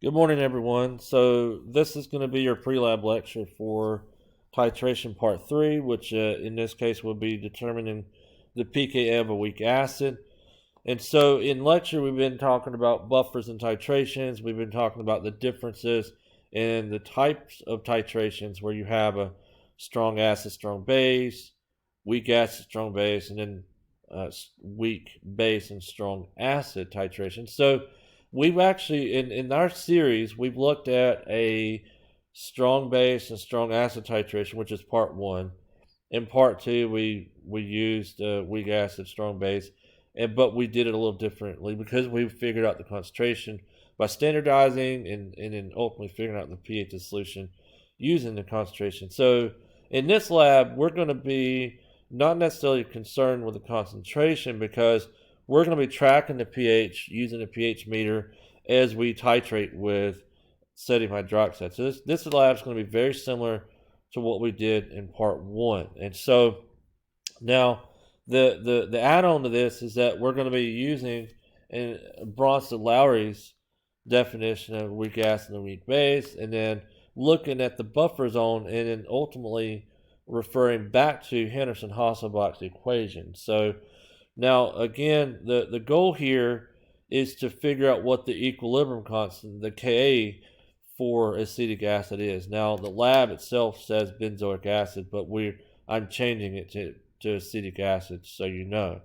Good morning, everyone. So this is going to be your pre-lab lecture for titration part 3, which in this case will be determining the pKa of a weak acid. And so in lecture, we've been talking about buffers and titrations. We've been talking about the differences in the types of titrations where you have a strong acid, strong base, weak acid, strong base, and then weak base and strong acid titration. So we've actually, in our series, we've looked at a strong base and strong acid titration, which is part 1. In part 2, we used weak acid, strong base, but we did it a little differently because we figured out the concentration by standardizing and then ultimately figuring out the pH of the solution using the concentration. So in this lab, we're going to be not necessarily concerned with the concentration because we're going to be tracking the pH using a pH meter as we titrate with sodium hydroxide. So this lab is going to be very similar to what we did in part 1. And so now the add-on to this is that we're going to be using Bronson-Lowry's definition of weak acid and weak base, and then looking at the buffer zone, and then ultimately referring back to Henderson-Hasselbalch's equation. So now again, the goal here is to figure out what the equilibrium constant, the Ka, for acetic acid is. Now the lab itself says benzoic acid, but I'm changing it to acetic acid, so you know.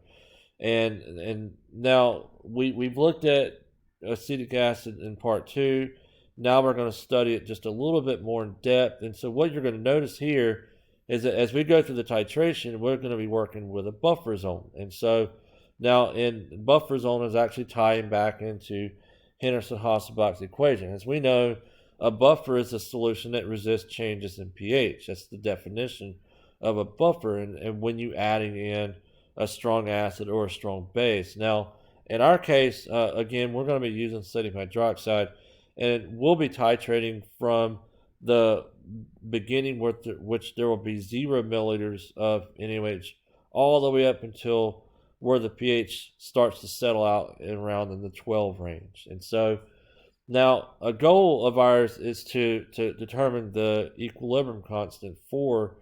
And now we've looked at acetic acid in part 2. Now we're going to study it just a little bit more in depth. And so what you're going to notice here is that as we go through the titration, we're going to be working with a buffer zone. And so now in buffer zone is actually tying back into Henderson-Hasselbalch's equation. As we know, a buffer is a solution that resists changes in pH. That's the definition of a buffer, and when you adding in a strong acid or a strong base. Now, in our case, again, we're going to be using sodium hydroxide, and we'll be titrating from the beginning which there will be 0 milliliters of NaOH all the way up until where the pH starts to settle out around in the 12 range. And so now a goal of ours is to determine the equilibrium constant for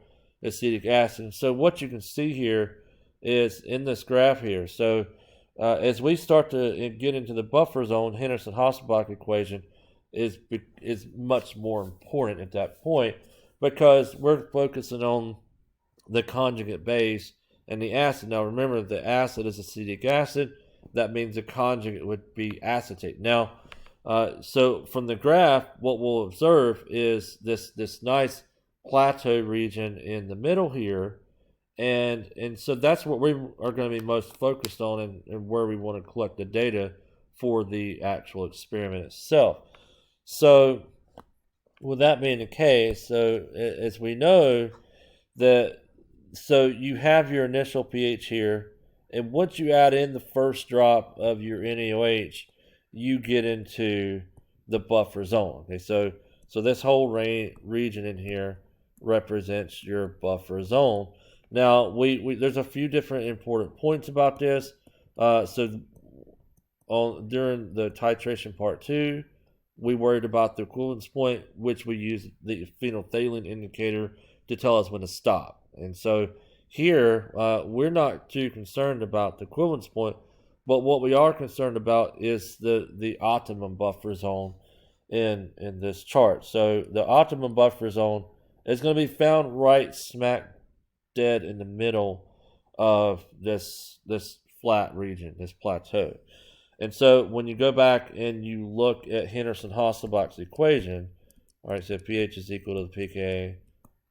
acetic acid. So what you can see here is in this graph here. So as we start to get into the buffer zone, Henderson-Hasselbalch equation is much more important at that point because we're focusing on the conjugate base and the acid. Now remember, the acid is acetic acid. That means the conjugate would be acetate. Now, so from the graph, what we'll observe is this nice plateau region in the middle here, and so that's what we are going to be most focused on and where we want to collect the data for the actual experiment itself. So with that being the case, so as we know that, so you have your initial pH here, and once you add in the first drop of your NaOH, you get into the buffer zone. Okay, so this whole region in here represents your buffer zone. Now there's a few different important points about this. So during the titration part 2, we worried about the equivalence point, which we use the phenolphthalein indicator to tell us when to stop. And so here, we're not too concerned about the equivalence point, but what we are concerned about is the optimum buffer zone in this chart. So the optimum buffer zone is going to be found right smack dead in the middle of this flat region, this plateau. And so when you go back and you look at Henderson-Hasselbalch's equation, all right, so pH is equal to the pKa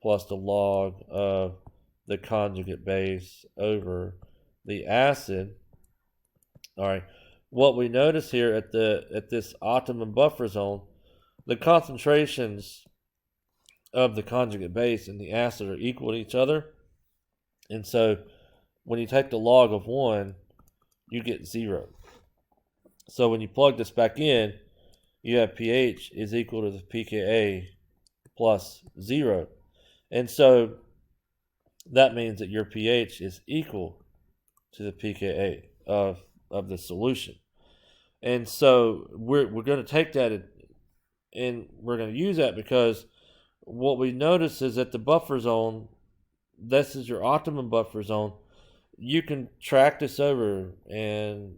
plus the log of the conjugate base over the acid. All right, what we notice here at this optimum buffer zone, the concentrations of the conjugate base and the acid are equal to each other. And so when you take the log of 1, you get 0. So when you plug this back in, you have pH is equal to the pKa plus 0. And so that means that your pH is equal to the pKa of the solution. And so we're going to take that and we're going to use that because what we notice is that the buffer zone, this is your optimum buffer zone. You can track this over and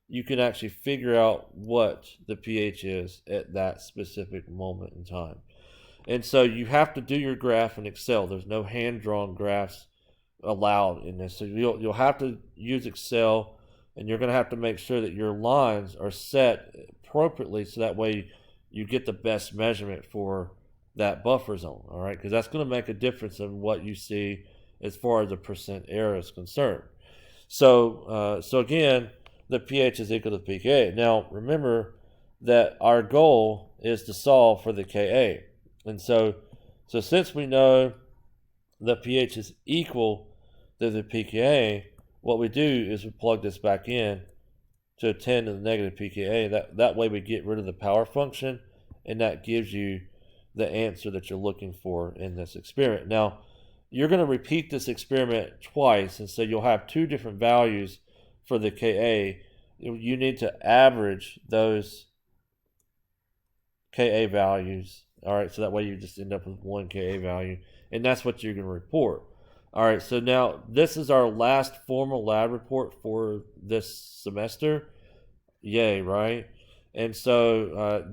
you can actually figure out what the pH is at that specific moment in time. And so you have to do your graph in Excel. There's no hand-drawn graphs allowed in this. So you'll have to use Excel, and you're going to have to make sure that your lines are set appropriately so that way you get the best measurement for that buffer zone, all right? Because that's going to make a difference in what you see as far as the percent error is concerned. So again, the pH is equal to pKa. Now, remember that our goal is to solve for the Ka. And so since we know the pH is equal to the pKa, what we do is we plug this back in to 10 to the negative pKa. That way we get rid of the power function, and that gives you the answer that you're looking for in this experiment. Now, you're going to repeat this experiment twice, and so you'll have two different values for the Ka. You need to average those Ka values. All right, so that way you just end up with one Ka value, and that's what you're going to report. All right, so now this is our last formal lab report for this semester. Yay, right? And so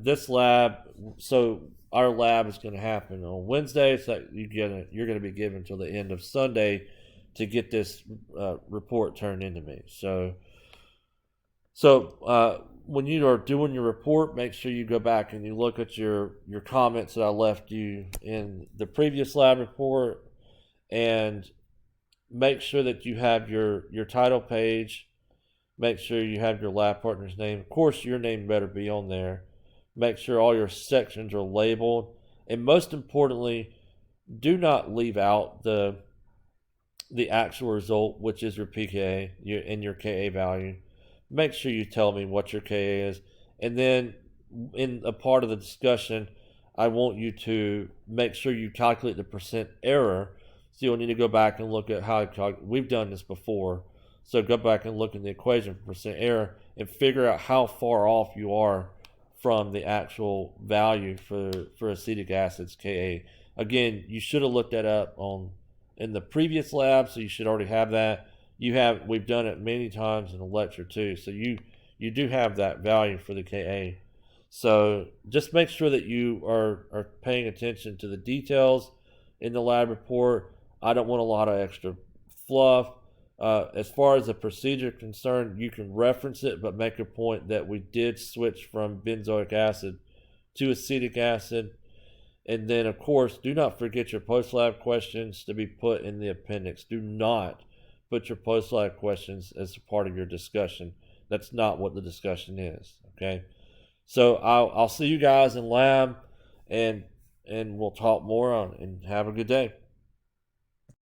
our lab is going to happen on Wednesday, so you're going to be given until the end of Sunday to get this report turned into me. So when you are doing your report, make sure you go back and you look at your comments that I left you in the previous lab report, and make sure that you have your title page. Make sure you have your lab partner's name. Of course, your name better be on there. Make sure all your sections are labeled. And most importantly, do not leave out the actual result, which is your pKa and your Ka value. Make sure you tell me what your Ka is. And then in a part of the discussion, I want you to make sure you calculate the percent error. So you'll need to go back and look at how we've done this before. So go back and look at the equation for percent error and figure out how far off you are from the actual value for acetic acid's Ka. Again, you should have looked that up in the previous lab, so you should already have that. We've done it many times in the lecture too, so you do have that value for the Ka. So just make sure that you are paying attention to the details in the lab report. I don't want a lot of extra fluff. As far as the procedure is concerned, you can reference it, but make a point that we did switch from benzoic acid to acetic acid. And then, of course, do not forget your post-lab questions to be put in the appendix. Do not put your post-lab questions as a part of your discussion. That's not what the discussion is, okay? So I'll see you guys in lab, and we'll talk more on, and have a good day.